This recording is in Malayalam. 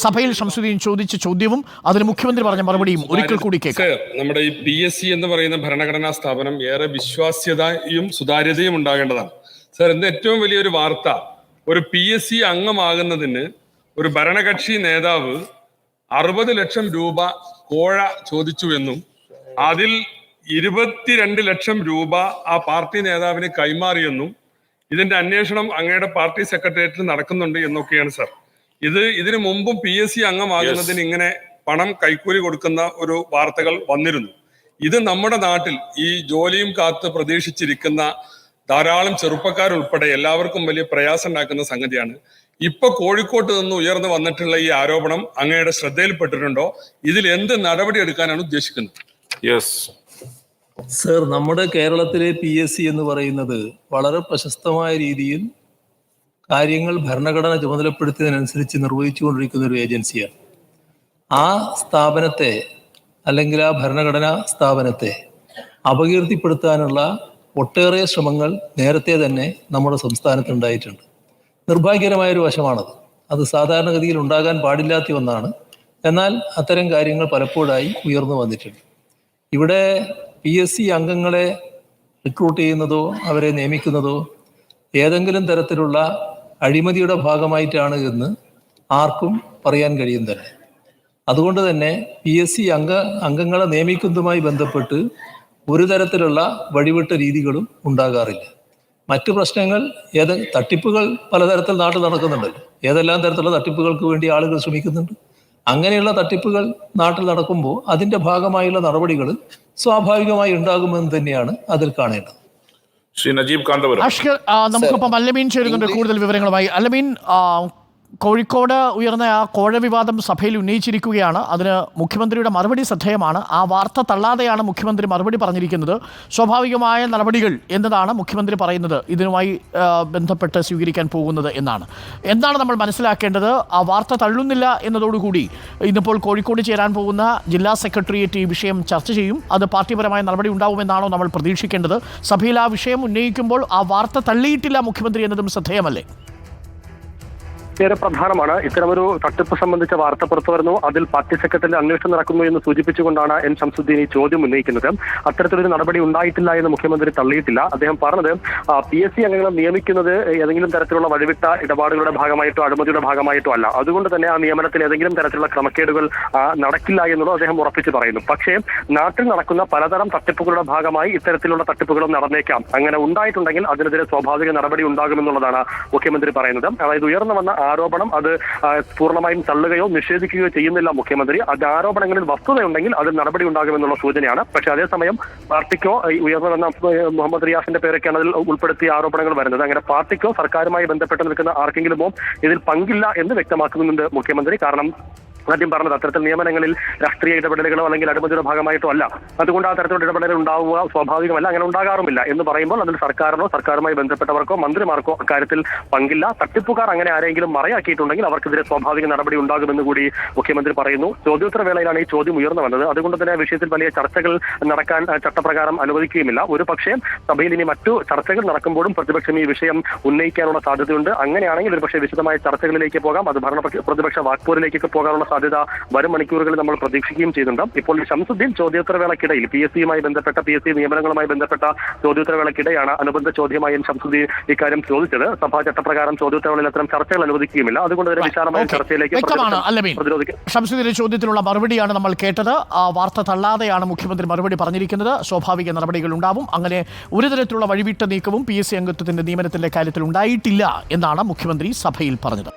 സഭയിൽ ശംസുദ്ദീൻ ചോദിച്ച ചോദ്യവും അതിന് മുഖ്യമന്ത്രി പറഞ്ഞ മറുപടിയും ഒരിക്കൽ കൂടി കേൾക്കാം. നമ്മുടെ ഈ PSC എന്ന് പറയുന്ന ഭരണഘടനാ സ്ഥാപനം ഏറെ വിശ്വാസ്യതയും സുതാര്യതയും ഉണ്ടാകേണ്ടതാണ്. സർ, ഇന്ന് ഏറ്റവും വലിയൊരു വാർത്ത, ഒരു PSC അംഗമാകുന്നതിന് ഒരു ഭരണകക്ഷി നേതാവ് 60 ലക്ഷം രൂപ കോഴ ചോദിച്ചു എന്നും അതിൽ 22 ലക്ഷം രൂപ ആ പാർട്ടി നേതാവിന് കൈമാറിയെന്നും ഇതിന്റെ അന്വേഷണം അങ്ങയുടെ പാർട്ടി സെക്രട്ടേറിയറ്റിൽ നടക്കുന്നുണ്ട് എന്നൊക്കെയാണ് സർ. ഇതിനു മുമ്പും PSC അംഗമാകുന്നതിന് ഇങ്ങനെ പണം കൈക്കൂലി കൊടുക്കുന്ന ഒരു വാർത്തകൾ വന്നിരുന്നു. ഇത് നമ്മുടെ നാട്ടിൽ ഈ ജോലിയും കാത്ത് പ്രതീക്ഷിച്ചിരിക്കുന്ന ധാരാളം ചെറുപ്പക്കാരുൾപ്പെടെ എല്ലാവർക്കും വലിയ പ്രയാസം ഉണ്ടാക്കുന്ന സംഗതിയാണ്. ഇപ്പൊ കോഴിക്കോട്ട് നിന്ന് ഉയർന്നു വന്നിട്ടുള്ള ഈ ആരോപണം അങ്ങയുടെ ശ്രദ്ധയിൽപ്പെട്ടിട്ടുണ്ടോ? ഇതിൽ എന്ത് നടപടി എടുക്കാനാണ് ഉദ്ദേശിക്കുന്നത്? സർ, നമ്മുടെ കേരളത്തിലെ PSC എന്ന് പറയുന്നത് വളരെ പ്രശസ്തമായ രീതിയിൽ കാര്യങ്ങൾ ഭരണഘടന ചുമതലപ്പെടുത്തിയതിനനുസരിച്ച് നിർവഹിച്ചുകൊണ്ടിരിക്കുന്ന ഒരു ഏജൻസിയാണ്. ആ സ്ഥാപനത്തെ അല്ലെങ്കിൽ ആ ഭരണഘടനാ സ്ഥാപനത്തെ അപകീർത്തിപ്പെടുത്താനുള്ള ഒട്ടേറെ ശ്രമങ്ങൾ നേരത്തെ തന്നെ നമ്മുടെ സംസ്ഥാനത്തുണ്ടായിട്ടുണ്ട്. നിർഭാഗ്യകരമായൊരു വശമാണത്. അത് സാധാരണഗതിയിൽ ഉണ്ടാകാൻ പാടില്ലാത്ത ഒന്നാണ്. എന്നാൽ അത്തരം കാര്യങ്ങൾ പലപ്പോഴായി ഉയർന്നു വന്നിട്ടുണ്ട്. ഇവിടെ PSC അംഗങ്ങളെ റിക്രൂട്ട് ചെയ്യുന്നതോ അവരെ നിയമിക്കുന്നതോ ഏതെങ്കിലും തരത്തിലുള്ള അഴിമതിയുടെ ഭാഗമായിട്ടാണ് എന്ന് ആർക്കും പറയാൻ കഴിയുന്നില്ല. അതുകൊണ്ട് തന്നെ PSC അംഗങ്ങളെ നിയമിക്കുന്നതുമായി ബന്ധപ്പെട്ട് ഒരു തരത്തിലുള്ള വഴിവിട്ട രീതികളും ഉണ്ടാകാറില്ല. മറ്റു പ്രശ്നങ്ങൾ തട്ടിപ്പുകൾ പലതരത്തിൽ നാട്ടിൽ നടക്കുന്നുണ്ടല്ലോ. ഏതെല്ലാം തരത്തിലുള്ള തട്ടിപ്പുകൾക്ക് വേണ്ടി ആളുകൾ ശ്രമിക്കുന്നുണ്ട്. അങ്ങനെയുള്ള തട്ടിപ്പുകൾ നാട്ടിൽ നടക്കുമ്പോൾ അതിന്റെ ഭാഗമായുള്ള നടപടികൾ സ്വാഭാവികമായി ഉണ്ടാകുമെന്ന് തന്നെയാണ് അതിൽ കാണേണ്ടത്. ശ്രീ നജീബ് കാന്തപുരം, നമുക്കിപ്പം അല്ലമീൻ ചേരുന്നുണ്ട് കൂടുതൽ വിവരങ്ങളുമായി. അല്ലമീൻ, കോഴിക്കോട് ഉയർന്ന ആ കോഴ വിവാദം സഭയിൽ ഉന്നയിച്ചിരിക്കുകയാണ്. അതിന് മുഖ്യമന്ത്രിയുടെ മറുപടി ശ്രദ്ധേയമാണ്. ആ വാർത്ത തള്ളാതെയാണ് മുഖ്യമന്ത്രി മറുപടി പറഞ്ഞിരിക്കുന്നത്. സ്വാഭാവികമായ നടപടികൾ എന്നതാണ് മുഖ്യമന്ത്രി പറയുന്നത് ഇതിനുമായി ബന്ധപ്പെട്ട് സ്വീകരിക്കാൻ പോകുന്നത് എന്നാണ്. എന്താണ് നമ്മൾ മനസ്സിലാക്കേണ്ടത്? ആ വാർത്ത തള്ളുന്നില്ല എന്നതോടുകൂടി ഇന്നിപ്പോൾ കോഴിക്കോട് ചേരാൻ പോകുന്ന ജില്ലാ സെക്രട്ടേറിയറ്റ് ഈ വിഷയം ചർച്ച ചെയ്യും. അത് പാർട്ടിപരമായ നടപടി ഉണ്ടാവുമെന്നാണോ നമ്മൾ പ്രതീക്ഷിക്കേണ്ടത്? സഭയിൽ ആ വിഷയം ഉന്നയിക്കുമ്പോൾ ആ വാർത്ത തള്ളിയിട്ടില്ല മുഖ്യമന്ത്രി എന്നതും ശ്രദ്ധേയമല്ലേ? ഏറെ പ്രധാനമാണ്. ഇത്തരമൊരു തട്ടിപ്പ് സംബന്ധിച്ച വാർത്ത പുറത്തു വരുന്നു, അതിൽ പാർട്ടി സെക്രട്ടറി അന്വേഷണം നടക്കുന്നു എന്ന് സൂചിപ്പിച്ചുകൊണ്ടാണ് എൻ ശംസുദ്ദീൻ ഈ ചോദ്യം ഉന്നയിക്കുന്നത്. അത്തരത്തിലൊരു നടപടി ഉണ്ടായിട്ടില്ല എന്ന് മുഖ്യമന്ത്രി തള്ളിയിട്ടില്ല. അദ്ദേഹം പറഞ്ഞത് PSC അംഗങ്ങളെ നിയമിക്കുന്നത് ഏതെങ്കിലും തരത്തിലുള്ള വഴിവിട്ട ഇടപാടുകളുടെ ഭാഗമായിട്ടോ അഴിമതിയുടെ ഭാഗമായിട്ടോ അല്ല. അതുകൊണ്ട് തന്നെ ആ നിയമനത്തിൽ ഏതെങ്കിലും തരത്തിലുള്ള ക്രമക്കേടുകൾ നടക്കില്ല എന്നുള്ളത് അദ്ദേഹം ഉറപ്പിച്ചു പറയുന്നു. പക്ഷേ നാട്ടിൽ നടക്കുന്ന പലതരം തട്ടിപ്പുകളുടെ ഭാഗമായി ഇത്തരത്തിലുള്ള തട്ടിപ്പുകളും നടന്നേക്കാം. അങ്ങനെ ഉണ്ടായിട്ടുണ്ടെങ്കിൽ അതിനെതിരെ സ്വാഭാവിക നടപടി ഉണ്ടാകുമെന്നുള്ളതാണ് മുഖ്യമന്ത്രി പറയുന്നത്. അതായത് ഉയർന്നു വന്ന ആരോപണം അത് പൂർണ്ണമായും തള്ളുകയോ നിഷേധിക്കുകയോ ചെയ്യുന്നില്ല മുഖ്യമന്ത്രി. അത് ആരോപണങ്ങളിൽ വസ്തുതയുണ്ടെങ്കിൽ അതിൽ നടപടി ഉണ്ടാകുമെന്നുള്ള സൂചനയാണ്. പക്ഷേ അതേസമയം പാർട്ടിക്കോ ഉയർന്നു വന്ന മുഹമ്മദ് റിയാസിന്റെ പേരൊക്കെയാണ് അതിൽ ഉൾപ്പെടുത്തിയ ആരോപണങ്ങൾ വരുന്നത്. അങ്ങനെ പാർട്ടിക്കോ സർക്കാരുമായി ബന്ധപ്പെട്ട് നിൽക്കുന്ന ആർക്കെങ്കിലുമോ ഇതിൽ പങ്കില്ല എന്ന് വ്യക്തമാക്കുന്നുണ്ട് മുഖ്യമന്ത്രി. കാരണം ആദ്യം പറഞ്ഞത് അത്തരത്തിൽ നിയമനങ്ങളിൽ രാഷ്ട്രീയ ഇടപെടലുകളോ അല്ലെങ്കിൽ അഴിമതിയുടെ ഭാഗമായിട്ടോ അല്ല. അതുകൊണ്ട് ആ തരത്തിലുള്ള ഇടപെടലുകൾ ഉണ്ടാവുക സ്വാഭാവികമല്ല, അങ്ങനെ ഉണ്ടാകാറുമില്ല എന്ന് പറയുമ്പോൾ അതിൽ സർക്കാരിനോ സർക്കാരുമായി ബന്ധപ്പെട്ടവർക്കോ മന്ത്രിമാർക്കോ അക്കാര്യത്തിൽ പങ്കില്ല. തട്ടിപ്പുകാർ അങ്ങനെ ആരെങ്കിലും മറയാക്കിയിട്ടുണ്ടെങ്കിൽ അവർക്കെതിരെ സ്വാഭാവിക നടപടി ഉണ്ടാകുമെന്ന് കൂടി മുഖ്യമന്ത്രി പറയുന്നു. ചോദ്യോത്തര വേളയിലാണ് ഈ ചോദ്യം ഉയർന്നു വന്നത്. അതുകൊണ്ട് തന്നെ വിഷയത്തിൽ വലിയ ചർച്ചകൾ നടക്കാൻ ചട്ടപ്രകാരം അനുവദിക്കുകയുമില്ല. ഒരു പക്ഷേ സഭയിൽ ഇനി മറ്റു ചർച്ചകൾ നടക്കുമ്പോഴും പ്രതിപക്ഷം ഈ വിഷയം ഉന്നയിക്കാനുള്ള സാധ്യതയുണ്ട്. അങ്ങനെയാണെങ്കിൽ ഒരുപക്ഷെ വിശദമായ ചർച്ചകളിലേക്ക് പോകാം. അത് പ്രതിപക്ഷ വാക്പോരിലേക്കൊക്കെ പോകാനുള്ള സാധ്യത വരും മണിക്കൂറുകളിൽ നമ്മൾ പ്രതീക്ഷിക്കുകയും ചെയ്യുന്നുണ്ട്. ഇപ്പോൾ ശംസുദ്ദീൻ ചോദ്യോത്തരവേളക്കിടയിൽ PSC-യുമായി ബന്ധപ്പെട്ട PSC നിയമനങ്ങളുമായി ബന്ധപ്പെട്ട ചോദ്യോത്തരവേളക്കിടെയാണ് അനുബന്ധ ചോദ്യമായി ശംസുദ്ദീൻ ഇക്കാര്യം ചോദിച്ചത്. സഭാ ചട്ടപ്രകാരം ചോദ്യോത്തരവേളയിൽ അത്തരം ചർച്ചകൾ അനുവദിക്കുകയുമില്ല. അതുകൊണ്ട് തന്നെ വിശാലമായ ചർച്ചയിലേക്ക് ശംസുദ്ദീന്റെ ചോദ്യത്തിനുള്ള മറുപടിയാണ് നമ്മൾ കേട്ടത്. ആ വാർത്ത തള്ളാതെയാണ് മുഖ്യമന്ത്രി മറുപടി പറഞ്ഞിരിക്കുന്നത്. സ്വാഭാവിക നടപടികൾ ഉണ്ടാവും. അങ്ങനെ ഒരു തരത്തിലുള്ള വഴിവിട്ട നീക്കവും PSC അംഗത്വത്തിന്റെ നിയമനത്തിന്റെ കാര്യത്തിൽ ഉണ്ടായിട്ടില്ല എന്നാണ് മുഖ്യമന്ത്രി സഭയിൽ പറഞ്ഞത്.